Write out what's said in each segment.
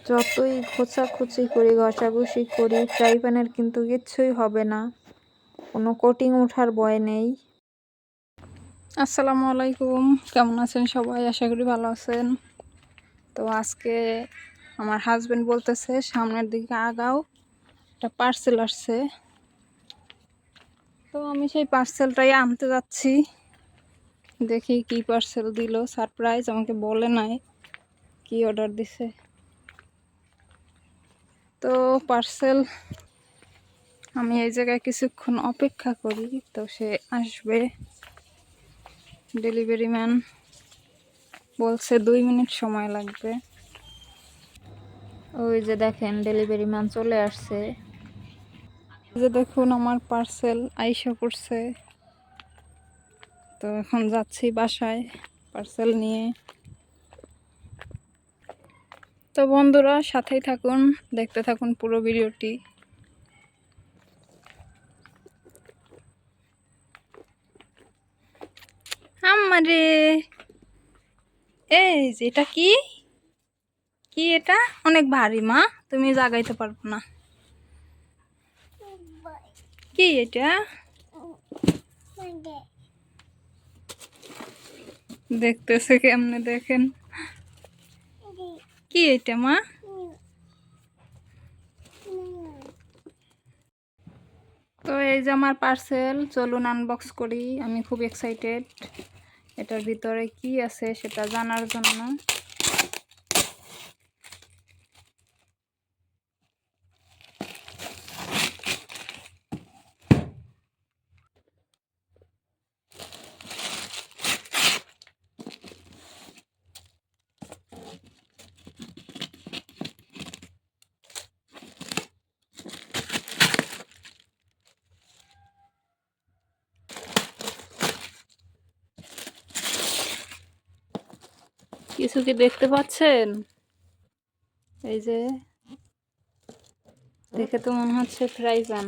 যতই খোঁচাখুচি করি ঘষাঘষি করি ফ্রাই প্যানের কিন্তু কিচ্ছুই হবে না, কোনো কোটিং ওঠার ভয় নেই। আসসালামু আলাইকুম, কেমন আছেন সবাই? আশা করি ভালো আছেন। তো আজকে আমার হাজবেন্ড বলতেছে সামনের দিকে আগাও, একটা পার্সেল আসছে। তো আমি সেই পার্সেলটাই আনতে যাচ্ছি। দেখি কি পার্সেল দিল, সারপ্রাইজ, আমাকে বলে নাই কি অর্ডার দিছে। তো পার্সেল, আমি এই জায়গায় কিছুক্ষণ অপেক্ষা করি, তো সে আসবে। ডেলিভারি ম্যান বলছে 2 মিনিট সময় লাগবে। ওই যে দেখেন ডেলিভারি ম্যান চলে আসছে। যে দেখুন আমার পার্সেল আইসা পড়ছে। তো এখন যাচ্ছি বাসায় পার্সেল নিয়ে। তো বন্ধুরা সাথেই থাকুন, দেখতে থাকুন পুরো ভিডিওটি। আমারে এই যে এটা কি কি এটা অনেক ভারী মা, তুমি জাগাইতে পারবো না। কি এটা? দেখতেছে কেমনে দেখেন। কি এটা মা? তো এই যে আমার পার্সেল, চলুন আনবক্স করি। আমি খুব এক্সাইটেড এটার ভিতরে কি আছে সেটা জানার জন্য। কিছু কি দেখতে পাচ্ছেন? এই যে দেখে তো মনে হচ্ছে ফ্রাই প্যান।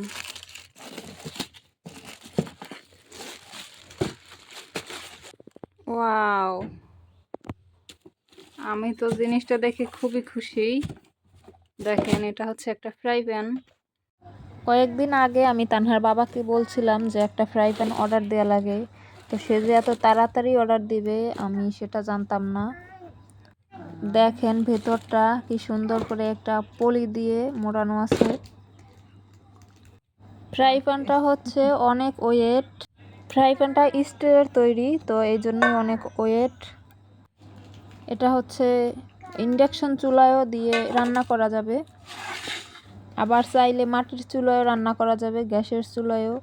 ওয়াও, আমি তো জিনিসটা দেখে খুবই খুশি। দেখেন এটা হচ্ছে একটা ফ্রাই প্যান। কয়েকদিন আগে আমি তানহার বাবাকে বলছিলাম যে একটা ফ্রাই প্যান অর্ডার দেওয়া লাগে, তো সে যে এত তাড়াতাড়ি অর্ডার দিবে আমি সেটা জানতাম না। দেখেন ভেতরটা কি সুন্দর করে একটা পলি দিয়ে মোড়ানো আছে। ফ্রাই প্যানটা হচ্ছে অনেক ওয়েট। ফ্রাই প্যানটা স্টিলের তৈরি, তো এই জন্যই অনেক ওয়েট। এটা হচ্ছে ইন্ডাকশন চুলায়ও দিয়ে রান্না করা যাবে, আবার চাইলে মাটির চুলায়ও রান্না করা যাবে, গ্যাসের চুলায়ও।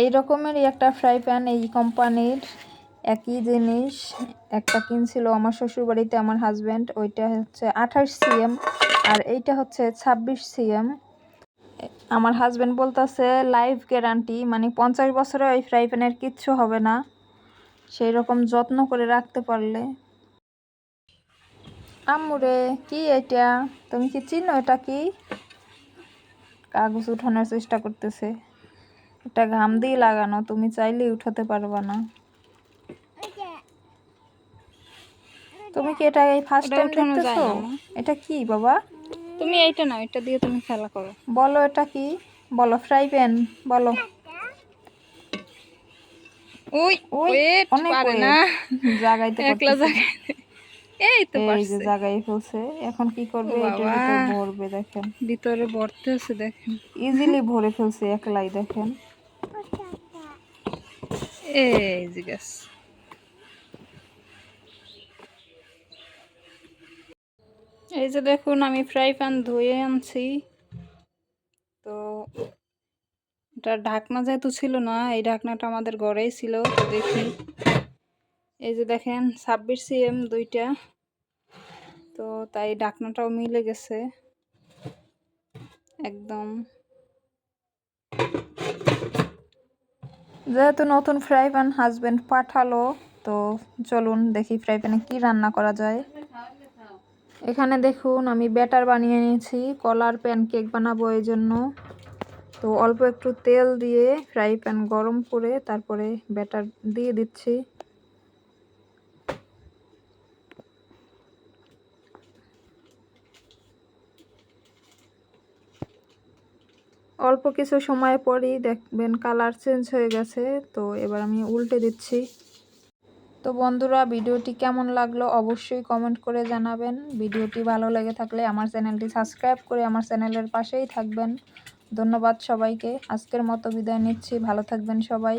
এই রকমেরই একটা ফ্রাই প্যান এই কোম্পানির, একই জিনিস একটা কিনছিল আমার শ্বশুরবাড়িতে আমার হাজব্যান্ড। ওইটা হচ্ছে 28 সিএম আর এইটা হচ্ছে 26 সিএম। আমার হাজব্যান্ড বলতেছে লাইফ গ্যারান্টি, মানে 50 বছরে ওই ফ্রাই প্যানের কিচ্ছু হবে না, সেই রকম যত্ন করে রাখতে পারলে। আম্মুরে কি এটা? তুমি কি চিনো এটা কি? কাগজ উঠানোর চেষ্টা করতেছে। এটা ঘাম দিয়ে লাগানো, তুমি চাইলেই উঠাতে পারবা না। তুমি কি এটা এই ফার্স্ট টাইম দেখতেছো? এটা কি বাবা? তুমি এইটা না, এটা দিয়ে তুমি খেলা করো। বলো এটা কি? বলো ফ্রাই প্যান বলো। ওই ওই অনেক পারে না জাগাইতে পারতেছে। এই তো পারছে, এই যে জাগাই ফেলছে। এখন কি করবে? এটার ভিতর ভরবে, দেখেন ভিতরে ভরতে আছে, দেখেন ইজিলি ভরে ফেলছে একলাই, দেখেন এই যে গ্যাস। এই যে দেখুন আমি ফ্রাই প্যান ধুয়ে আনছি। তো এটা ঢাকনা যেহেতু ছিল না, এই ঢাকনাটা আমাদের ঘরেই ছিল। তো দেখি, এই যে দেখেন 26 সিএম দুইটা, তো তাই ঢাকনাটাও মিলে গেছে একদম। যেহেতু নতুন ফ্রাই প্যান হাজবেন্ড পাঠালো, তো চলুন দেখি ফ্রাই প্যানে কি রান্না করা যায়। এখানে দেখুন আমি ব্যাটার বানিয়ে নিয়েছি, কলার প্যানকেক বানাবো এই জন্য। তো অল্প একটু তেল দিয়ে ফ্রাই প্যান গরম করে তারপরে ব্যাটার দিয়ে দিচ্ছি। অল্প কিছু সময় পরই দেখবেন কালার চেঞ্জ হয়ে গেছে। তো এবার আমি উল্টে দিচ্ছি। তো বন্ধুরা, ভিডিওটি কেমন লাগলো অবশ্যই কমেন্ট করে জানাবেন। ভিডিওটি ভালো লেগে থাকলে আমার চ্যানেলটি সাবস্ক্রাইব করে আমার চ্যানেলের পাশেই থাকবেন। ধন্যবাদ সবাইকে। আজকের মতো বিদায় নিচ্ছি। ভালো থাকবেন সবাই।